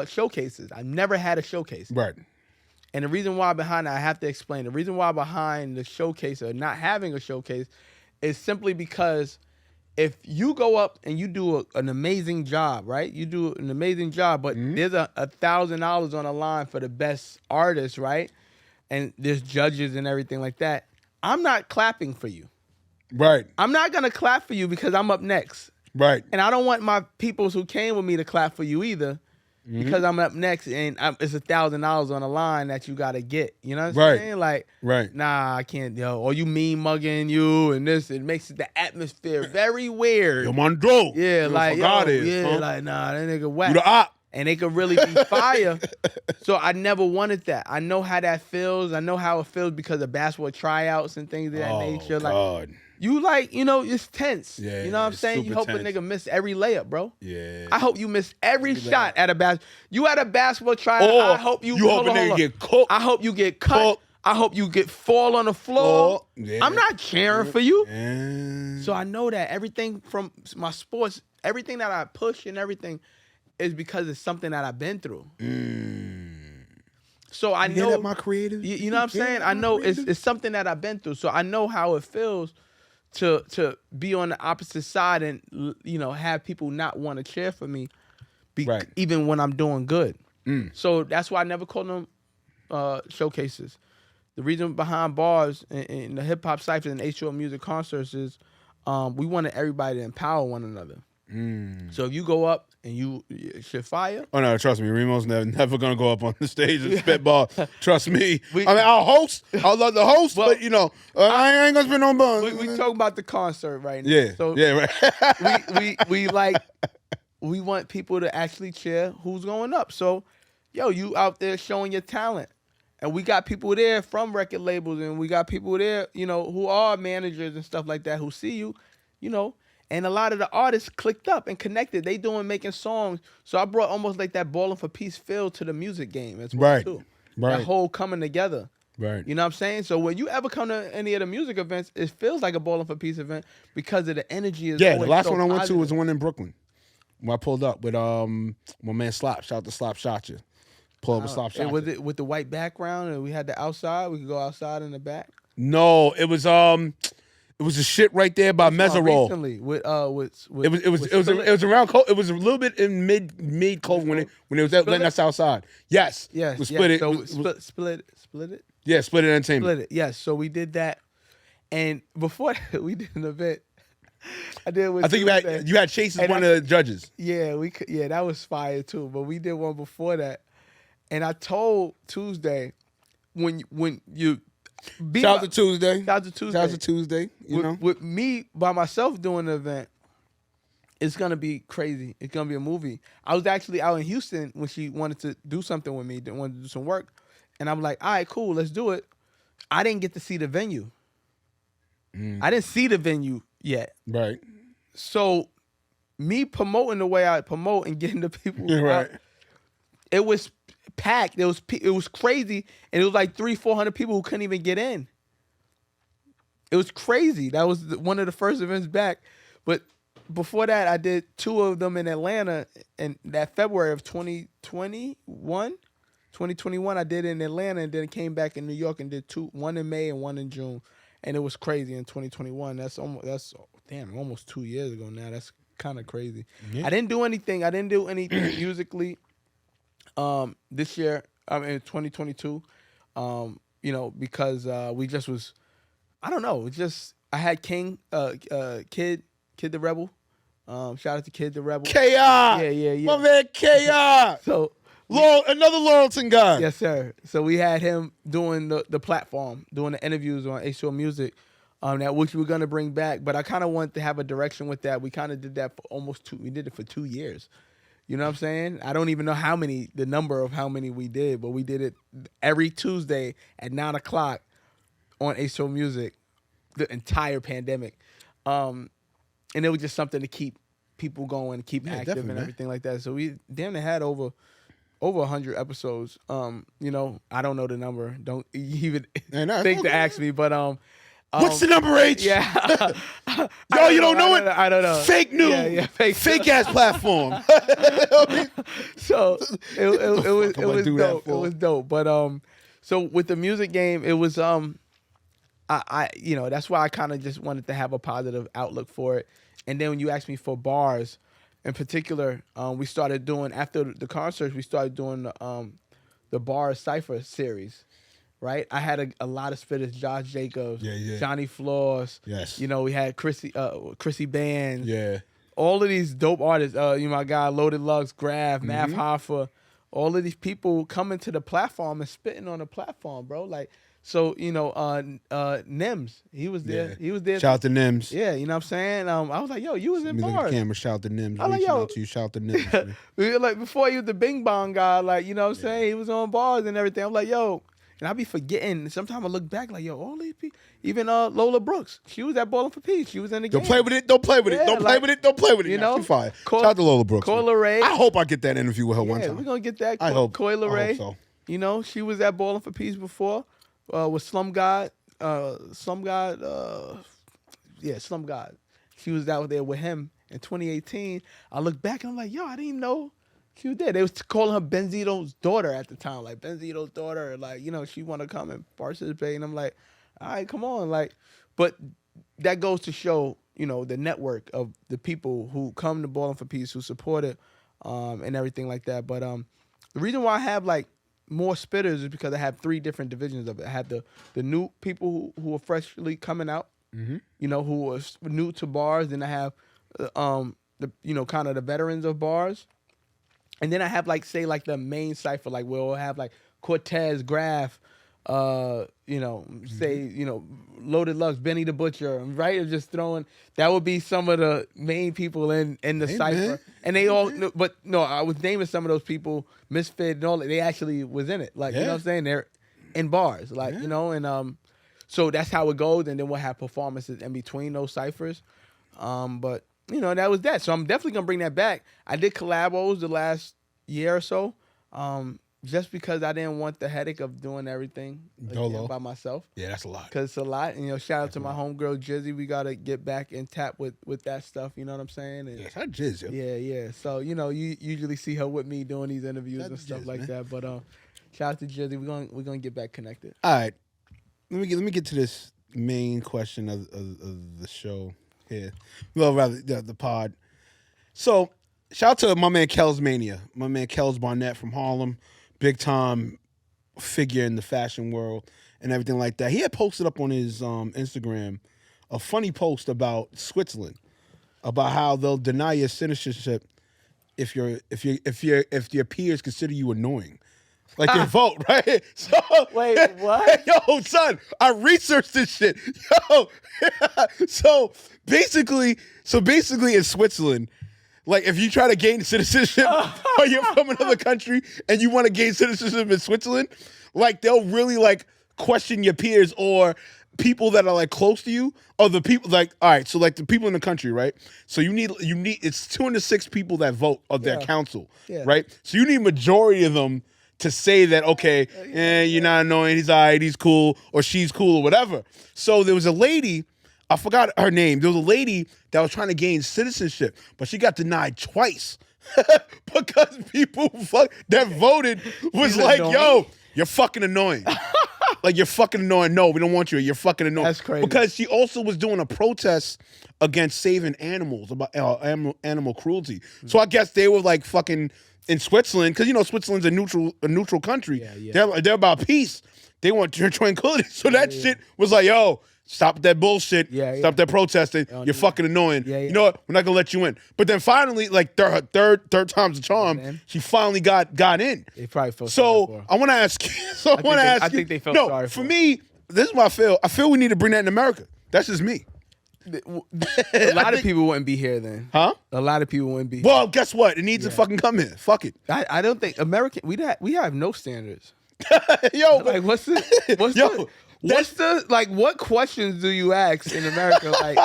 showcases. I never had a showcase. Right. And the reason why behind that, I have to explain. The reason why behind the showcase or not having a showcase is simply because if you go up and you do an amazing job, right? You do an amazing job, but there's $1,000 on the line for the best artist, right? And there's judges and everything like that. I'm not clapping for you. Right. I'm not going to clap for you because I'm up next. Right. And I don't want my peoples who came with me to clap for you either because I'm up next and it's $1,000 on the line that you got to get. You know what I'm saying? Like, nah, I can't, or you mean mugging you and this. It makes the atmosphere very weird. Yo, Mondo. Yeah, like, like, nah, that nigga whack. You the op. And they could really be fire. So I never wanted that. I know how that feels. I know how it feels because of basketball tryouts and things of that nature. God. Like, you like, it's tense. Yeah, you know what I'm it's saying? You super hope tense. a nigga miss every layup, bro. Yeah. I hope you miss every shot at a basketball. You at a basketball tryout. Or I hope you hope a nigga get cooked. I hope you get cut. I hope you get fall on the floor. Yeah. I'm not cheering for you. Yeah. So I know that everything from my sports, everything that I push and everything is because it's something that I've been through. So I know that, my creative. You know what I'm saying? I know it's something that I've been through. So I know how it feels to be on the opposite side and have people not want to cheer for me, even when I'm doing good. So that's why I never call them showcases. The reason behind bars in the hip hop ciphers and H2O music concerts is we wanted everybody to empower one another. So if you go up and you shit fire. Oh no, trust me, Reemo's never gonna go up on the stage and spitball. Trust me. I'll host. I'll love the host, but I ain't gonna spit no bun. We talking about the concert right now. Yeah. So yeah, right. we want people to actually cheer who's going up. So, you out there showing your talent. And we got people there from record labels and we got people there, who are managers and stuff like that who see you, And a lot of the artists clicked up and connected. They making songs. So I brought almost like that Ballin' for Peace feel to the music game as well too. Right. That whole coming together. Right. You know what I'm saying? So when you ever come to any of the music events, it feels like a Ballin' for Peace event because of the energy. Is the last so one I went positive. to was the one in Brooklyn. When I pulled up with my man Slop. Shout out to Slop Shot You. Pull up with Slop Shot. Was it with the white background and we had the outside? We could go outside in the back. No, it was a shit right there by Mezzarol. Recently with it was around cold. It was a little bit in mid COVID when it was letting us outside. Yes. We split it. So split it. Yeah, Split It Entertainment. Split it. Yes. So we did that, and before that, we did an event. I think you had Chase as one of the judges. Yeah, that was fire too. But we did one before that, and I told Tuesday when you. Shout out to Tuesday. Shout out to Tuesday. With me by myself doing the event, it's gonna be crazy. It's gonna be a movie. I was actually out in Houston when she wanted to do something with me, wanted to do some work, and I'm like, all right, cool, let's do it. I didn't get to see the venue. I didn't see the venue yet. Right. So me promoting the way I promote and getting the people right. It was packed. It was crazy, and it was like 300-400 people who couldn't even get in. it was crazy. That was one of the first events back. But before that, I did 2 of them in Atlanta in that February of 2021. 2021, I did it in Atlanta, and then came back in New York and did 2, one in May and one in June. And it was crazy in 2021. That's almost 2 years ago now. That's kind of crazy. Yeah. I didn't do anything musically this year. I mean, 2022. Because we just was, I don't know. I had Kid the Rebel. Shout out to Kid the Rebel. K.I. Yeah. My man K.I. So another Laurelton guy. Yes, sir. So we had him doing the platform, doing the interviews on H2O Music, that which we're gonna bring back. But I kind of wanted to have a direction with that. We kind of did that for we did it for 2 years. You know what I'm saying? I don't even know the number of how many we did, but we did it every Tuesday at 9:00 on H2O Music, the entire pandemic. And it was just something to keep people going, keep active and everything like that. So we damn near had over 100 episodes. I don't know the number. Don't even think to ask me, but what's the number, H? Yeah. Yo, you don't know it? I don't know. Fake news. Yeah, fake ass platform. So it was dope. It was dope. But so with the music game, it was that's why I kind of just wanted to have a positive outlook for it. And then when you asked me for bars, in particular, we started doing, after the concerts, we started doing the Bar Cypher series, right? I had a lot of spitters, Josh Jacobs, Johnny Floss. Yes. We had Chrissy Band. Yeah. All of these dope artists, my guy, Loaded Lux, Graf, Math Hoffa, all of these people coming to the platform and spitting on the platform, bro. Like, so, Nims, he was there. Yeah. He was there. Shout out to Nims. Yeah, you know what I'm saying? I was like, yo, you was in Look at bars. the camera, shout out to Nims. I was like, Reaching yo. out to you, shout out to Nims. Like, before he was the Bing Bong guy, like, you know what I'm saying? He was on bars and everything. I'm like, yo. And I be forgetting. Sometimes I look back like, yo, all these people. Even Lola Brooks, she was at Ballin for Peace. She was in the game. Don't play with it. Don't play with it. Don't play with it. Don't play with it. You know? She's fire. Shout out to Lola Brooks. Coyle Ray. I hope I get that interview with her one time. We're going to get that. I hope. Coyle Ray. I hope so. She was at Ballin for Peace before with Slum God. Slum God. Slum God. She was out there with him in 2018. I look back and I'm like, yo, I didn't even know she was there. They was calling her Benzito's daughter at the time. Like, Benzito's daughter. Like, she want to come and participate. And I'm like, all right, come on. Like, but that goes to show, the network of the people who come to Ballin for Peace, who support it, and everything like that. But the reason why I have, like, more spitters is because I have 3 different divisions of it. I have the new people who are freshly coming out, who are new to bars. Then I have kind of the veterans of bars. And then I have the main cipher, like we'll have like C.U.T.S, Graf, Loaded Lux, Benny the Butcher, right? Of just throwing, that would be some of the main people in the cipher. Man. And they all, but no, I was naming some of those people, Misfit and all that. They actually was in it. Like, you know what I'm saying? They're in bars, like, and so that's how it goes. And then we'll have performances in between those ciphers. But that was that. So I'm definitely going to bring that back. I did collabos the last year or so. Just because I didn't want the headache of doing everything by myself. Yeah, that's a lot. Because it's a lot. And, shout out to my homegirl, Jizzy. We got to get back and tap with that stuff. You know what I'm saying? And, that's Jizz, yo. Yeah. So, you usually see her with me doing these interviews and stuff like that. But shout out to Jizzy. We're gonna get back connected. All right. Let me get to this main question of the show here. Well, rather, the pod. So, shout out to my man Kels Mania. My man Kels Barnett from Harlem. Big time figure in the fashion world and everything like that. He had posted up on his Instagram a funny post about Switzerland, about how they'll deny your citizenship if your peers consider you annoying, like your vote, right? So wait, what? Yo, son, I researched this shit. Yo, so basically in Switzerland. Like, if you try to gain citizenship or you're from another country and you want to gain citizenship in Switzerland, like, they'll really, like, question your peers or people that are, like, close to you or the people, like, all right, so, like, the people in the country, right? So you need it's 206 people that vote of their council, right? So you need majority of them to say that, okay, you're not annoying, he's all right, he's cool, or she's cool, or whatever. So there was a lady, I forgot her name. There was a lady that was trying to gain citizenship, but she got denied twice because people that voted was like, yo, you're fucking annoying. Like, you're fucking annoying. No, we don't want you. You're fucking annoying. That's crazy. Because she also was doing a protest against saving animals, about animal cruelty. So I guess they were like fucking in Switzerland, because, you know, Switzerland's a neutral country. Yeah. They're about peace. They want tranquility. So that shit was like, yo, stop that bullshit. Stop that protesting. You're fucking annoying. You know what? We're not gonna let you in. But then finally, like third time's the charm, she finally got in. They probably felt so sorry for her. I want to ask you. I think they felt no, sorry for for her. me, this is what I feel. I feel we need to bring that in America. That's just me. A lot of people wouldn't be here then. Huh? A lot of people wouldn't be here. Well, guess what? It needs to fucking come here. Fuck it. I don't think American. We have no standards. Yo, Like what questions do you ask in America? Like,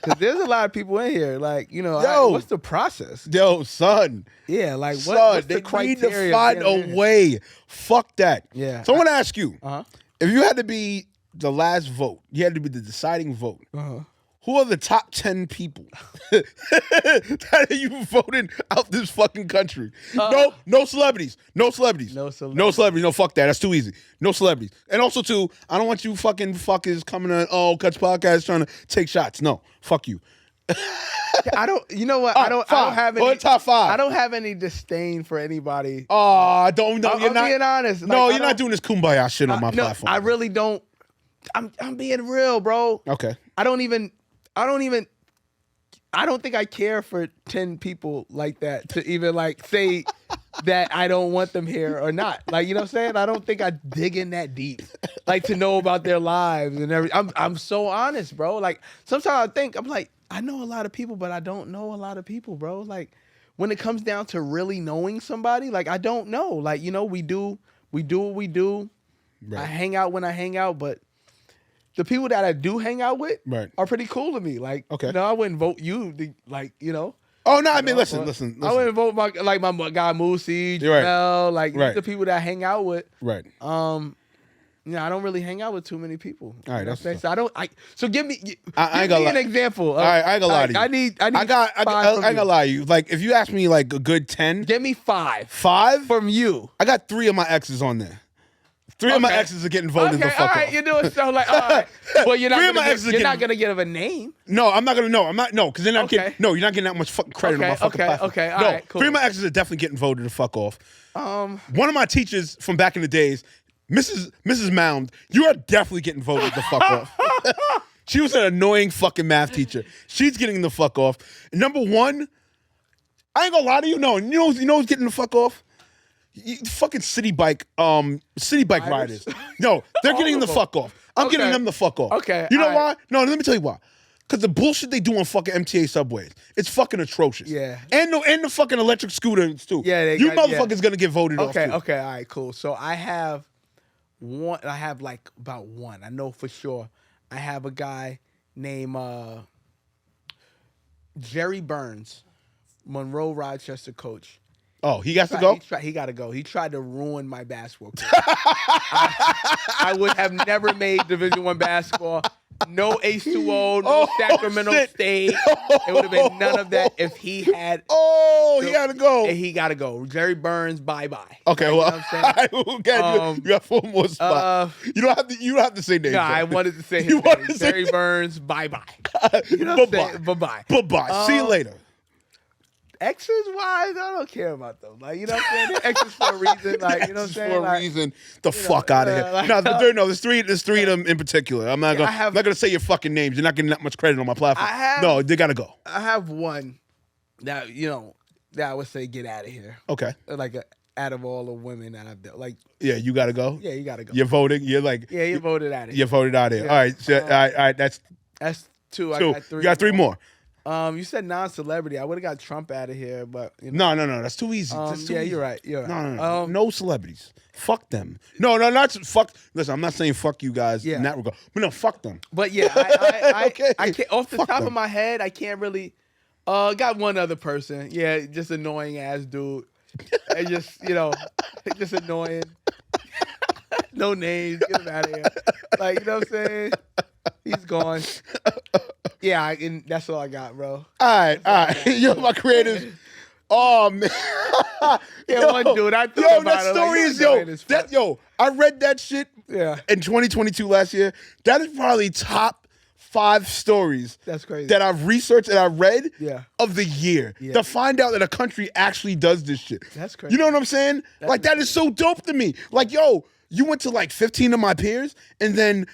because there's a lot of people in here. Like, you know, what's the process? Yo, son. Yeah, like Son, what's the they criteria? need to find a way. Fuck that. Yeah. So I want to ask you, Uh-huh. if you had to be the last vote, you had to be the deciding vote. Uh-huh. Who are the top 10 people that you voted out this fucking country? No celebrities. No celebrities. No celebrities. No celebrities. No, fuck that. That's too easy. No celebrities. And also, too, I don't want you fucking fuckers coming on, Cuts Podcast trying to take shots. No. Fuck you. I don't. You know what? I don't have any. Or top 5. I don't have any disdain for anybody. Oh, don't. No, I'm being honest. No, Like, you're not doing this kumbaya shit on my no, platform. I really don't. I'm being real, bro. Okay. I don't think I care for 10 people like that to even like say that I don't want them here or not. Like, you know what I'm saying? I don't think I dig in that deep, like to know about their lives and everything. I'm so honest, bro. Like sometimes I think I'm like, I know a lot of people, but I don't know a lot of people, bro. Like when it comes down to really knowing somebody, like I don't know. Like, you know, we do what we do. Right. I hang out when I hang out, but the people that I do hang out with are pretty cool to me. Like, you know, I wouldn't vote you, like, you know. Oh, no, I mean, listen. I wouldn't vote my guy Moosey, Jamel, like the people that I hang out with. Right. You know, I don't really hang out with too many people. All right, that's so so give me an example. All right, I ain't gonna lie to you. I need I ain't gonna lie to you. Like, if you ask me like a good 10. Give me 5. 5? From you. I got 3 of my exes on there. 3 of my exes are getting voted the fuck off. All right, you're doing so like, all right. Well, you're not gonna give a name. No, I'm not gonna. No, I'm not. No, because they're not getting. No, you're not getting that much fucking credit on my fucking platform. Okay, all no, right, cool. 3 of my exes are definitely getting voted the fuck off. One of my teachers from back in the days, Mrs. Mound, you are definitely getting voted the fuck off. She was an annoying fucking math teacher. She's getting the fuck off. And number 1, I ain't gonna lie to you. No, you know who's getting the fuck off? Fucking city bike riders. No, they're getting the fuck off. I'm getting them the fuck off. Okay. You know why? No, let me tell you why. Because the bullshit they do on fucking MTA subways, it's fucking atrocious. Yeah. And the fucking electric scooters too. Yeah. You motherfuckers gonna get voted off too. Okay. All right. Cool. So I have one. I have like about one. I know for sure. I have a guy named Jerry Burns, Monroe Rochester coach. Oh, he got to go? He got to go. He tried to ruin my basketball career. I would have never made Division I basketball. No H2O, no Sacramento State. It would have been none of that if he had. He got to go. He got to go. Jerry Burns, bye-bye. Okay, you know what I'm saying? You got 4 more spots. You don't have to say names. No, I wanted to say his name. Jerry Burns, bye-bye. You know what I'm saying? Bye-bye. Bye-bye. See you later. Exes wise, I don't care about them. Like, you know what I'm saying? They're exes for a reason. Like, you know what I'm saying? For a reason. The fuck out of here. There's three of them in particular. I'm not gonna say your fucking names. You're not getting that much credit on my platform. No, they gotta go. I have one that, you know, that I would say get out of here. Okay. Like out of all the women that I've done. Like, yeah, you gotta go. Yeah, you gotta go. You're voting. You're like, yeah, you're voted out of here. You're voted out of here. Yeah. All right. So, all right. That's 2. I got 3. You got 3 more. You said non-celebrity. I would have got Trump out of here, but you know. No. That's too easy. You're right. No. No celebrities. Fuck them. No, not fuck. Listen, I'm not saying fuck you guys in that regard, but no, fuck them. But yeah, I can't. Off the Fuck top them. of my head, I can't really. Got one other person. Yeah, just annoying ass dude. and just just annoying. No names. Get him out of here. Like, you know what I'm saying? He's gone. Yeah, and that's all I got, bro. All right. Yo, my creatives. Oh man. Yeah, one dude. I thought yo, about that it. story Like, is I read that shit Yeah. in 2022 last year. That is probably top 5 stories That's crazy. that I've researched and I read Yeah. of the year Yeah. to find out that a country actually does this shit. That's crazy. You know what I'm saying? Like, that is so dope to me. Like, yo, you went to like 15 of my peers, and then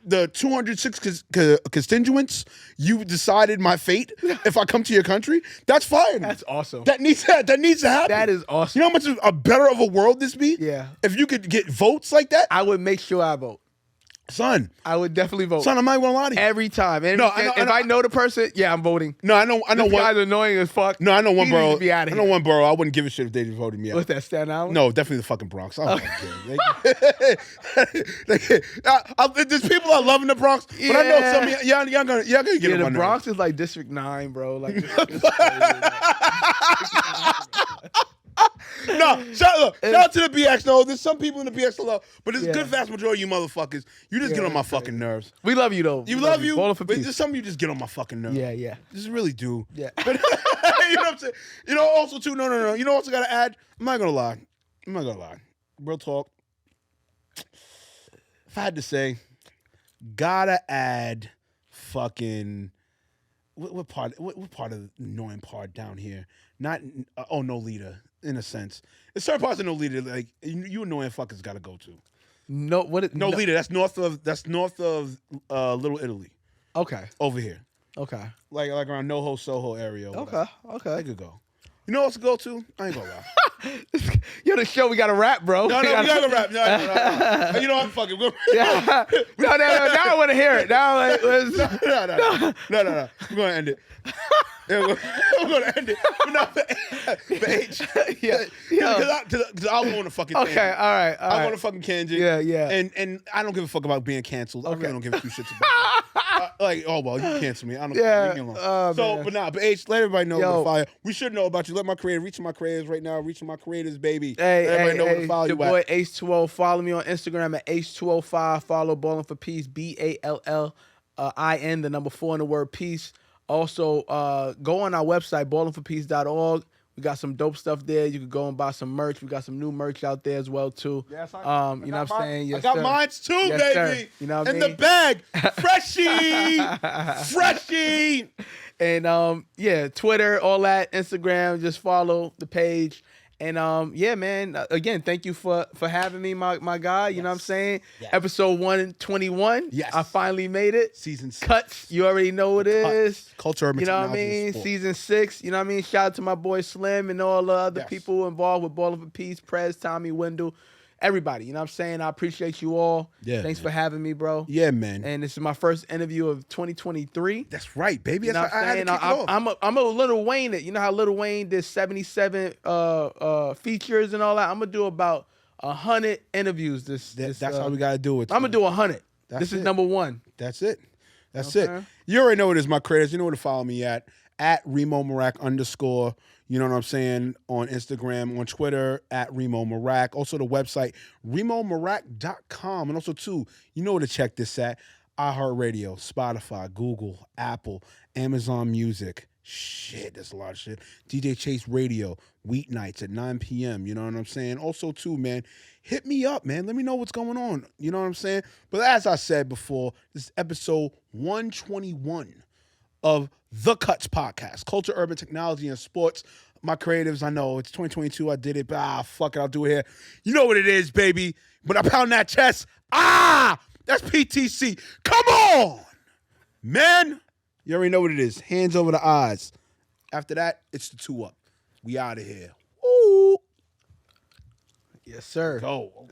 the 206 constituents, you decided my fate if I come to your country. That's fine. That's awesome. That needs to happen. That is awesome. You know how much a better of a world this be? Yeah. If you could get votes like that, I would make sure I vote. son. I would definitely vote. Son, I'm not even gonna lie to you. Every time. And No, if I know the person, yeah, I'm voting. No, I know This one. guy's annoying as fuck. No, I know one He borough. needs to be out of I know here. one borough. I wouldn't give a shit if they voted me out. What's that, Staten Island? No, definitely the fucking Bronx. I don't care. There's people that love in the Bronx, but I know some of y'all gonna get Yeah, on the my Bronx nerves. is like District 9, bro. Like, No, shout out to the BX. No, there's some people in the BX that love, but there's a Yeah. good vast majority of you motherfuckers. You just get on my fucking nerves. we love you, though. You We love you, Ballin' for but peace. there's some of you just get on my fucking nerves. Yeah, yeah. Just really do. Yeah. But you know what I'm saying? You know, also too, no. You know what I gotta add? I'm not gonna lie. Real talk. If I had to say, gotta add fucking what part of the annoying part down here? Not no leader, in a sense. It's certain parts of no leader, like you annoying fuckers gotta go to. No, what? No leader, that's north of Little Italy. Okay. Over here. Okay. Like around NoHo Soho area. Or whatever. Okay. I could go. You know what to go to? I ain't gonna lie. Yo, the show we got to rap, bro. No, we gotta rap. No. You know what? Fuck it. Yeah. No. Now I want to hear it. Now, like, No. We're gonna end it. Yeah, we're gonna end it. But not for H. Yeah. Because I'll go on a fucking tangent. Okay. All right. I'll go on a fucking tangent. Yeah. And I don't give a fuck about being canceled. I really Okay. don't give a few shits about it. Like, oh, well, you cancel me. I don't care. Leave me alone. Oh, man. But H, let everybody know Yo. the fire. We should know about you. Let my creator, reaching my creators right now, reaching my creators, baby. Hey, let everybody know where to follow your you boy at. H2O. Follow me on Instagram at H205. Follow Ballin' for Peace, BALLIN, the number 4 in the word peace. Also, go on our website, ballinforpeace.org. We got some dope stuff there. You can go and buy some merch. We got some new merch out there as well too. Yes, you know what I'm saying? Yes, I got sir. mines too, Yes, baby. sir. You know what I in mean? the bag, freshie. And Twitter, all that, Instagram, just follow the page. And yeah, man. Again, thank you for having me, my guy. You know what I'm saying? Yes. Episode 121. Yes. I finally made it. Season 6. Cuts. You already know what it is. Culture, urban You know what I technology, and mean? sport. Season 6. You know what I mean? Shout out to my boy Slim and all the other Yes. people involved with Ballin' for Peace, Prez, Tommy, Wendell, everybody. You know what I'm saying? I appreciate you all. Yeah, Thanks man. for having me, bro. Yeah, man. And this is my first interview of 2023. That's right, baby. You know That's what how I I'm had to saying? kick it off. I'm a Lil Wayne it. You know how Lil Wayne did 77 features and all that? I'm gonna do about 100 interviews That's how we gotta do it. I'm gonna do 100. That's This is it. number 1. That's it. That's You know it. what I'm saying? You already know what it is, my creators. You know where to follow me at Reemo Meerak _ You know what I'm saying? On Instagram, on Twitter, at Reemo Meerak. Also the website, ReemoMeerak.com. And also, too, you know where to check this at. iHeartRadio, Spotify, Google, Apple, Amazon Music. Shit, that's a lot of shit. DJ Chase Radio, weeknights at 9 p.m. You know what I'm saying? Also, too, man, hit me up, man. Let me know what's going on. You know what I'm saying? But as I said before, this is episode 121 of The Cuts Podcast, Culture, Urban Technology, and Sports. My creatives, I know it's 2022. I did it, but fuck it, I'll do it here. You know what it is, baby. When I pound that chest, that's PTC. Come on, man. You already know what it is. Hands over the eyes. After that, it's the 2 up. We out of here. Woo. Yes, sir. Go.